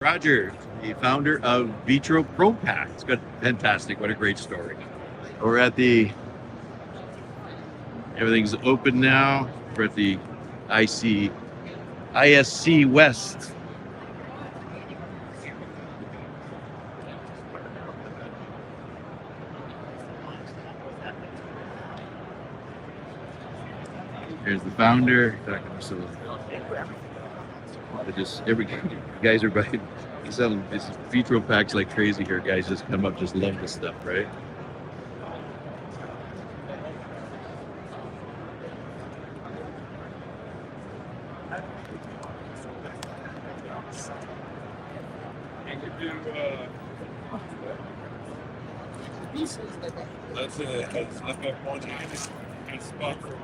Roger, the founder of VitroProPack. It's good, fantastic. What a great story. We're at everything's open now. We're at the ISC West. Here's the founder. Every guys are buying. He's selling these Vetro packs like crazy here. Guys just come up, just love this stuff, right? That's like a one spot for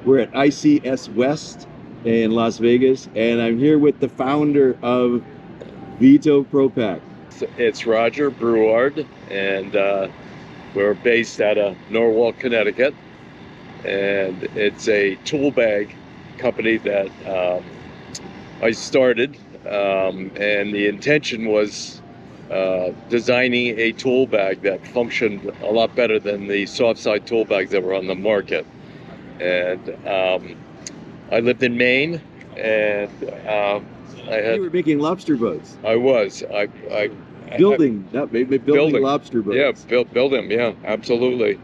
We're at ICS West in Las Vegas, and I'm here with the founder of Veto Pro Pac. It's Roger Brouard, and we're based out of Norwalk, Connecticut, and it's a tool bag company that I started, and the intention was designing a tool bag that functioned a lot better than the soft side tool bags that were on the market. And I lived in Maine, and You were making lobster boats. I was Building lobster boats. Yeah, build them. Yeah, absolutely.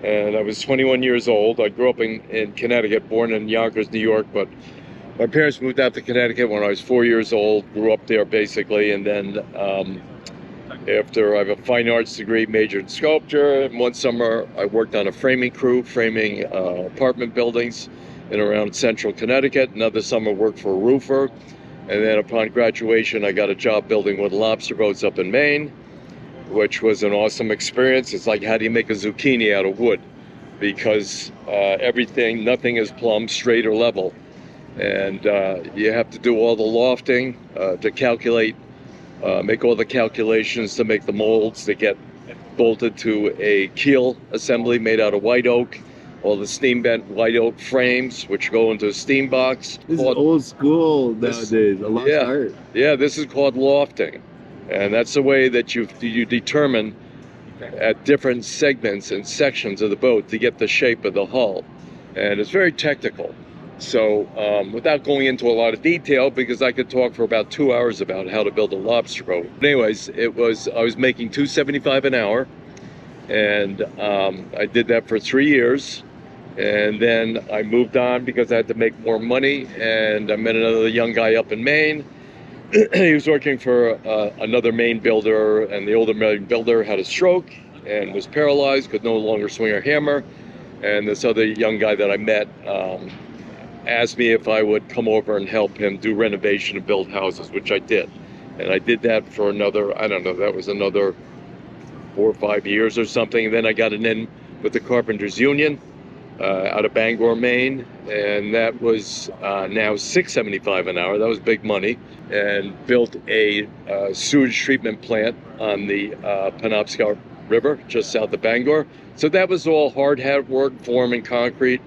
And I was 21 years old. I grew up in Connecticut, born in Yonkers, New York, but my parents moved out to Connecticut when I was 4 years old. Grew up there basically, and then after I have a fine arts degree, majored in sculpture. And one summer, I worked on a framing crew, framing apartment buildings in around central Connecticut. Another summer, worked for a roofer. And then upon graduation, I got a job building with lobster boats up in Maine, which was an awesome experience. It's like, how do you make a zucchini out of wood? Because nothing is plumb, straight, or level. And you have to do all the lofting to calculate, make all the calculations to make the molds that get bolted to a keel assembly made out of white oak. All the steam bent white oak frames, which go into a steam box. This is old school nowadays. A lost art. Yeah, this is called lofting, and that's the way that you determine at different segments and sections of the boat to get the shape of the hull, and it's very technical. So, without going into a lot of detail, because I could talk for about 2 hours about how to build a lobster boat. But anyways, I was making $2.75 an hour, and I did that for 3 years. And then I moved on because I had to make more money, and I met another young guy up in Maine. He was working for another Maine builder, and the older Maine builder had a stroke and was paralyzed, could no longer swing a hammer. And this other young guy that I met asked me if I would come over and help him do renovation and build houses, which I did. And I did that for another, I don't know, that was another 4 or 5 years or something. And then I got an in with the Carpenters Union out of Bangor, Maine, and that was now $6.75 an hour. That was big money, and built a sewage treatment plant on the Penobscot River, just south of Bangor. So that was all hard hat work, forming concrete.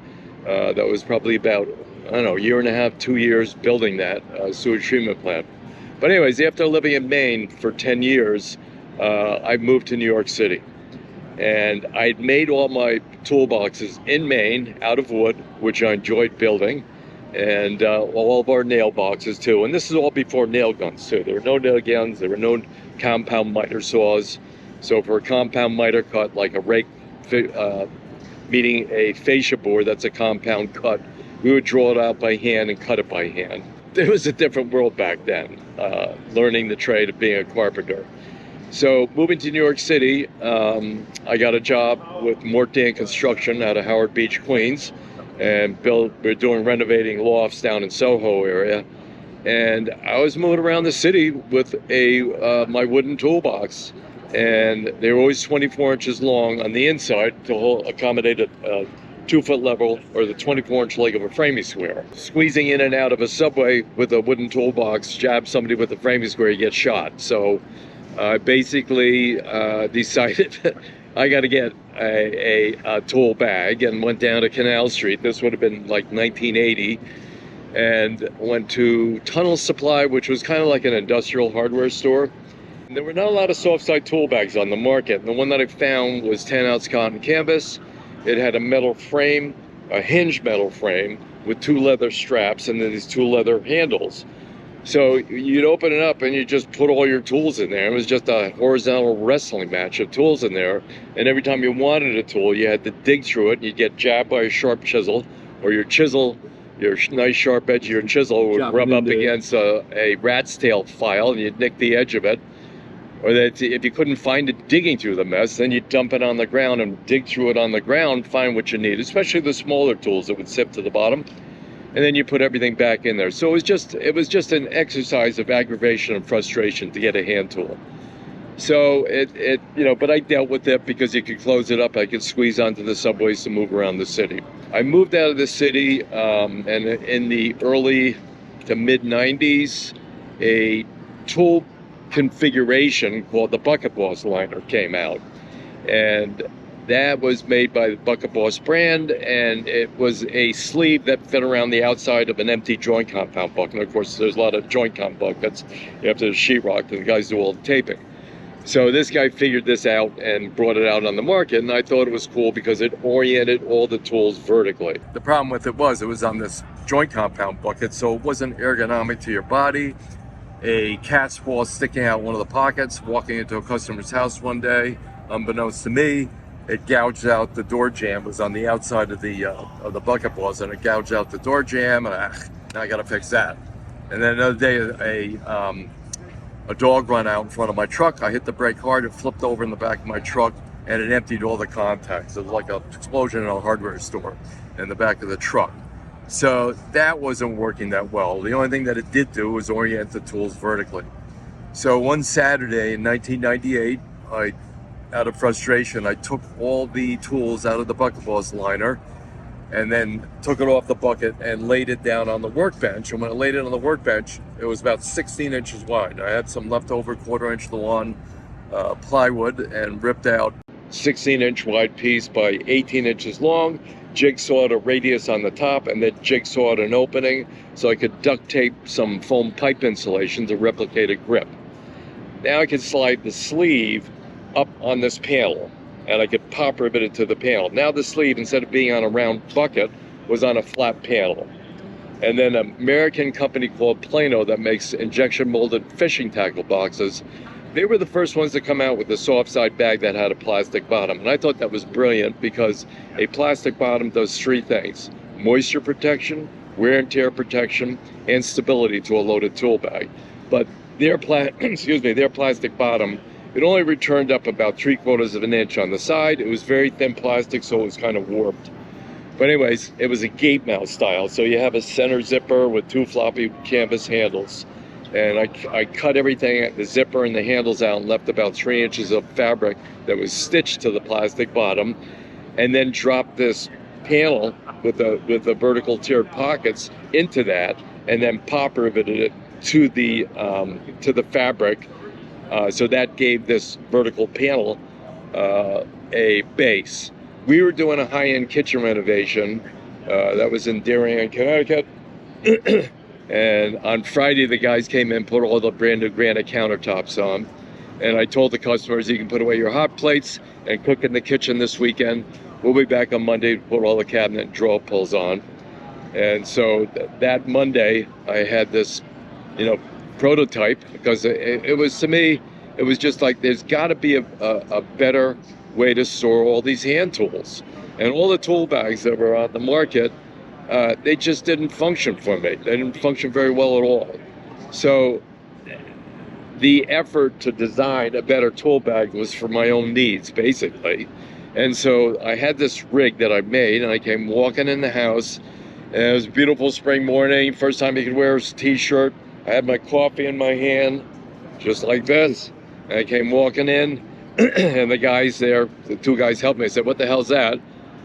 That was probably about, I don't know, a year and a half, 2 years building that sewage treatment plant. But anyways, after living in Maine for 10 years, I moved to New York City. And I'd made all my toolboxes in Maine out of wood, which I enjoyed building, and all of our nail boxes too. And this is all before nail guns too. There were no nail guns, there were no compound miter saws. So for a compound miter cut, like a rake, meaning a fascia board, that's a compound cut, we would draw it out by hand and cut it by hand. It was a different world back then, learning the trade of being a carpenter. So moving to New York City, I got a job with Mortan Construction out of Howard Beach, Queens, and we're doing renovating lofts down in Soho area. And I was moving around the city with my wooden toolbox, and they were always 24 inches long on the inside to accommodate a 2-foot level or the 24-inch leg of a framing square. Squeezing in and out of a subway with a wooden toolbox, jab somebody with a framing square, you get shot. So I basically decided I got to get a tool bag and went down to Canal Street. This would have been like 1980. And went to Tunnel Supply, which was kind of like an industrial hardware store. And there were not a lot of soft side tool bags on the market. And the one that I found was 10-ounce cotton canvas. It had a metal frame, a hinged metal frame with 2 leather straps and then these 2 leather handles. So you'd open it up and you just put all your tools in there. It was just a horizontal wrestling match of tools in there. And every time you wanted a tool, you had to dig through it. And you'd get jabbed by a sharp chisel, or your chisel, your nice sharp edge of your chisel would rub up against a rat's tail file, and you'd nick the edge of it. Or that if you couldn't find it digging through the mess, then you'd dump it on the ground and dig through it on the ground, find what you need, especially the smaller tools that would sip to the bottom. And then you put everything back in there. So it was just an exercise of aggravation and frustration to get a hand tool. So but I dealt with it because you could close it up. I could squeeze onto the subways to move around the city. I moved out of the city, and in the early to mid 90s, a tool configuration called the Bucket Boss liner came out. And that was made by the Bucket Boss brand, and it was a sleeve that fit around the outside of an empty joint compound bucket. And of course, there's a lot of joint compound buckets. You have to sheetrock, and the guys do all the taping. So this guy figured this out and brought it out on the market, and I thought it was cool because it oriented all the tools vertically. The problem with it was on this joint compound bucket, so it wasn't ergonomic to your body. A cat's paw sticking out one of the pockets, walking into a customer's house one day, unbeknownst to me, it gouged out the door jamb. It was on the outside of the bucket balls, and it gouged out the door jamb, and now I gotta fix that. And then another day, a dog ran out in front of my truck. I hit the brake hard, it flipped over in the back of my truck, and it emptied all the contacts. It was like an explosion in a hardware store in the back of the truck. So that wasn't working that well. The only thing that it did do was orient the tools vertically. So one Saturday in 1998, out of frustration, I took all the tools out of the Bucket Boss liner and then took it off the bucket and laid it down on the workbench. And when I laid it on the workbench, it was about 16 inches wide. I had some leftover 1/4-inch Lawn plywood and ripped out 16-inch wide piece by 18 inches long, jigsawed a radius on the top, and then jigsawed an opening so I could duct tape some foam pipe insulation to replicate a grip. Now I could slide the sleeve up on this panel, and I could pop rivet it to the panel. Now the sleeve, instead of being on a round bucket, was on a flat panel. And then an American company called Plano that makes injection molded fishing tackle boxes, they were the first ones to come out with a soft side bag that had a plastic bottom. And I thought that was brilliant because a plastic bottom does 3 things: moisture protection, wear and tear protection, and stability to a loaded tool bag. But their plastic bottom, it only returned up about 3/4 of an inch on the side. It was very thin plastic, so it was kind of warped. But anyways, it was a gate mount style. So you have a center zipper with 2 floppy canvas handles. And I cut everything, the zipper and the handles out, and left about 3 inches of fabric that was stitched to the plastic bottom, and then dropped this panel with the vertical tiered pockets into that, and then pop riveted it to the fabric. So that gave this vertical panel a base. We were doing a high-end kitchen renovation that was in Darien, Connecticut. And on Friday, the guys came in, put all the brand new granite countertops on. And I told the customers, you can put away your hot plates and cook in the kitchen this weekend. We'll be back on Monday to put all the cabinet and drawer pulls on. And so that Monday, I had this, prototype, because it was, to me, it was just like, there's got to be a better way to store all these hand tools. And all the tool bags that were on the market, they just didn't function for me. They didn't function very well at all. So the effort to design a better tool bag was for my own needs, basically. And so I had this rig that I made, and I came walking in the house, and it was a beautiful spring morning. First time you could wear a t-shirt. I had my coffee in my hand, just like this. And I came walking in, and the guys there, the 2 guys helped me. I said, "What the hell's that?"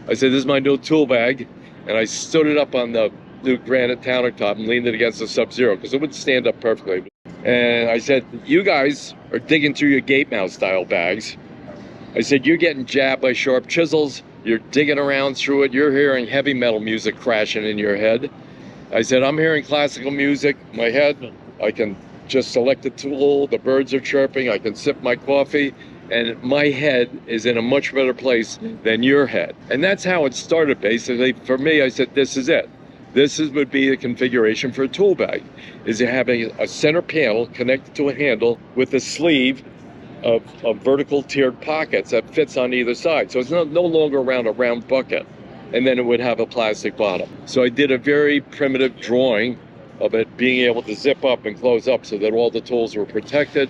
I said, this is my new tool bag. And I stood it up on the new granite countertop and leaned it against the Sub-Zero because it wouldn't stand up perfectly. And I said, you guys are digging through your gate mount style bags. I said, you're getting jabbed by sharp chisels. You're digging around through it. You're hearing heavy metal music crashing in your head. I said, I'm hearing classical music in my head. I can just select a tool. The birds are chirping. I can sip my coffee. And my head is in a much better place than your head. And that's how it started, basically. For me, I said, this is it. Would be the configuration for a tool bag, is having a center panel connected to a handle with a sleeve of vertical tiered pockets that fits on either side. So it's no longer around a round bucket. And then it would have a plastic bottom. So I did a very primitive drawing of it being able to zip up and close up so that all the tools were protected.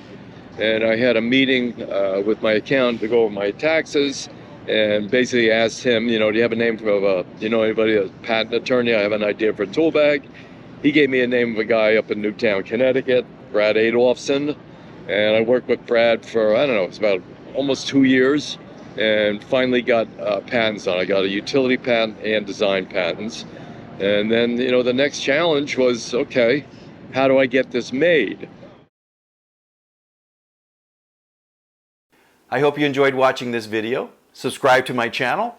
And I had a meeting with my accountant to go over my taxes and basically asked him, do you have a name for anybody, a patent attorney? I have an idea for a tool bag. He gave me a name of a guy up in Newtown, Connecticut, Brad Adolphson. And I worked with Brad for, I don't know, it's about almost 2 years, and finally got patents on it. I got a utility patent and design patents. And then, the next challenge was, okay, how do I get this made? I hope you enjoyed watching this video. Subscribe to my channel.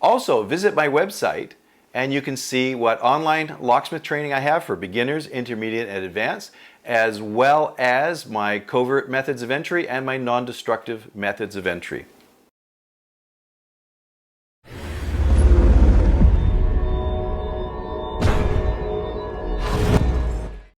Also, visit my website and you can see what online locksmith training I have for beginners, intermediate, and advanced, as well as my covert methods of entry and my non-destructive methods of entry.